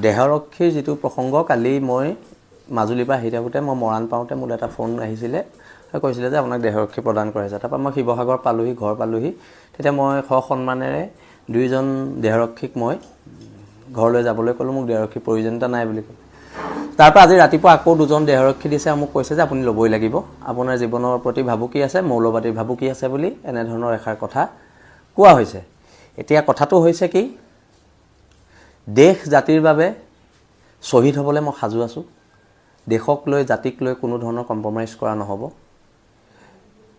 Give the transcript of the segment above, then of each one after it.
দেহৰক্ষীৰ যিটো প্ৰসংগ কালি মই মাজুলীৰ পৰা আহি থাকোঁতে মই মৰাণ পাওঁতে মোৰ এটা ফোন আহিছিলে কৈছিলে যে আপোনাক দেহৰক্ষী প্ৰদান কৰা হৈছে। তাৰপৰা মই শিৱসাগৰ পালোহি, ঘৰ পালোহি। তেতিয়া মই সন্মানেৰে দুইজন দেহৰক্ষীক মই ঘৰলৈ যাবলৈ ক'লোঁ। মোক দেহৰক্ষীৰ প্ৰয়োজনীয়তা নাই বুলি ক'লে। তাৰপৰা আজি ৰাতিপুৱা আকৌ দুজন দেহৰক্ষী দিছে আৰু মোক কৈছে যে আপুনি ল'বই লাগিব, আপোনাৰ জীৱনৰ প্ৰতি ভাবুকি আছে, মৌলবাদীৰ ভাবুকি আছে বুলি এনেধৰণৰ এষাৰ কথা কোৱা হৈছে। এতিয়া কথাটো হৈছে কি, দেশ জাতিৰ বাবে শ্বহীদ হ'বলৈ মই সাজু আছোঁ। দেশক লৈ, জাতিক লৈ কোনো ধৰণৰ কম্প্ৰমাইজ কৰা নহ'ব।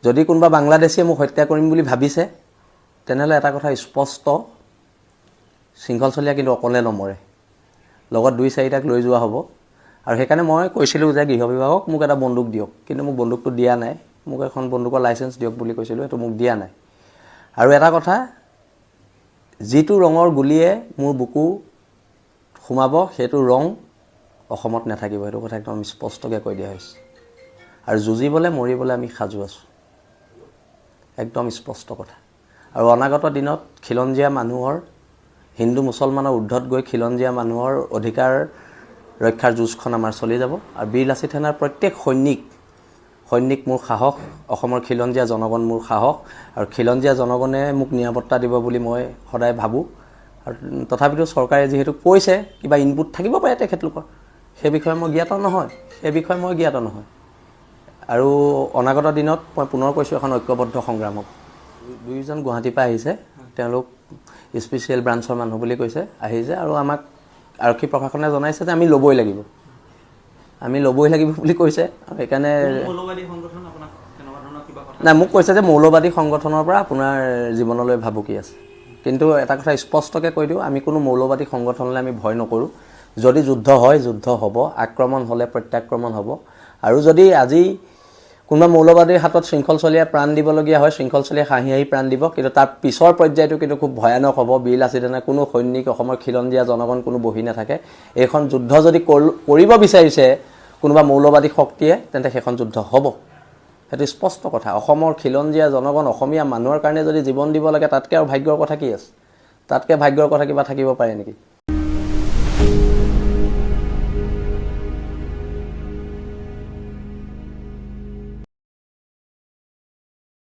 যদি কোনোবা বাংলাদেশীয়ে মোক হত্যা কৰিম বুলি ভাবিছে, তেনেহ'লে এটা কথা স্পষ্ট, শৃংখলচলীয়া কিন্তু অকলে নমৰে, লগত 2-4টাক লৈ যোৱা হ'ব। আৰু সেইকাৰণে মই কৈছিলোঁ যে গৃহ বিভাগক মোক এটা বন্দুক দিয়ক, কিন্তু মোক বন্দুকটো দিয়া নাই। মোক এখন বন্দুকৰ লাইচেঞ্চ দিয়ক বুলি কৈছিলোঁ, সেইটো মোক দিয়া নাই। আৰু এটা কথা, যিটো ৰঙৰ গুলীয়ে মোৰ বুকু সোমাব সেইটো ৰং অসমত নাথাকিব, সেইটো কথা একদম স্পষ্টকৈ কৈ দিয়া হৈছে। আৰু যুঁজিবলৈ মৰিবলৈ আমি সাজু আছোঁ, একদম স্পষ্ট কথা। আৰু অনাগত দিনত খিলঞ্জীয়া মানুহৰ, হিন্দু মুছলমানৰ ঊৰ্ধত গৈ খিলঞ্জীয়া মানুহৰ অধিকাৰ ৰক্ষাৰ যুঁজখন আমাৰ চলি যাব। আৰু বীৰ লাচিত সেনাৰ প্ৰত্যেক সৈনিক মোৰ সাহস, অসমৰ খিলঞ্জীয়া জনগণ মোৰ সাহস, আৰু খিলঞ্জীয়া জনগণে মোক নিৰাপত্তা দিব বুলি মই সদায় ভাবোঁ। আৰু তথাপিতো চৰকাৰে যিহেতু কৈছে, কিবা ইনপুট থাকিব পাৰে তেখেতলোকৰ, সেই বিষয়ে মই জ্ঞাত নহয়। আৰু অনাগত দিনত মই পুনৰ কৈছোঁ এখন ঐক্যবদ্ধ সংগ্ৰাম হ'ব। দুইজন গুৱাহাটীৰ পৰা আহিছে, তেওঁলোক স্পেচিয়েল ব্ৰাঞ্চৰ মানুহ বুলি কৈছে, আহিছে আৰু আমাক আৰক্ষী প্ৰশাসনে জনাইছে যে আমি ল'বই লাগিব বুলি কৈছে। আৰু সেইকাৰণে নাই, মোক কৈছে যে মৌলবাদী সংগঠনৰ পৰা আপোনাৰ জীৱনলৈ ভাবুকি আছে। কিন্তু এটা কথা স্পষ্টকৈ কৈ দিওঁ, আমি কোনো মৌলবাদী সংগঠনলৈ আমি ভয় নকৰোঁ। যদি যুদ্ধ হয়, যুদ্ধ হ'ব, আক্ৰমণ হ'লে প্ৰত্যাক্ৰমণ হ'ব। আৰু যদি আজি কোনোবা মৌলবাদীৰ হাতত শৃংখলচলীয়াই প্ৰাণ দিবলগীয়া হয়, শৃংখলচলীয়াই হাঁহি হাঁহি প্ৰাণ দিব, কিন্তু তাৰ পিছৰ পৰ্যায়টো কিন্তু খুব ভয়ানক হ'ব। বীৰ লাচিত সেনা কোনো সৈনিক, অসমৰ খিলঞ্জীয়া জনগণ কোনো বহি নাথাকে। এইখন যুদ্ধ যদি কৰিব বিচাৰিছে কোনোবা মৌলবাদী শক্তিয়ে, তেন্তে সেইখন যুদ্ধ হ'ব, সেইটো স্পষ্ট কথা। অসমৰ খিলঞ্জীয়া জনগণ, অসমীয়া মানুহৰ কাৰণে যদি জীৱন দিব লাগে, তাতকৈ আৰু ভাগ্যৰ কথা কি আছে? তাতকৈ ভাগ্যৰ কথা কিবা থাকিব পাৰে নেকি?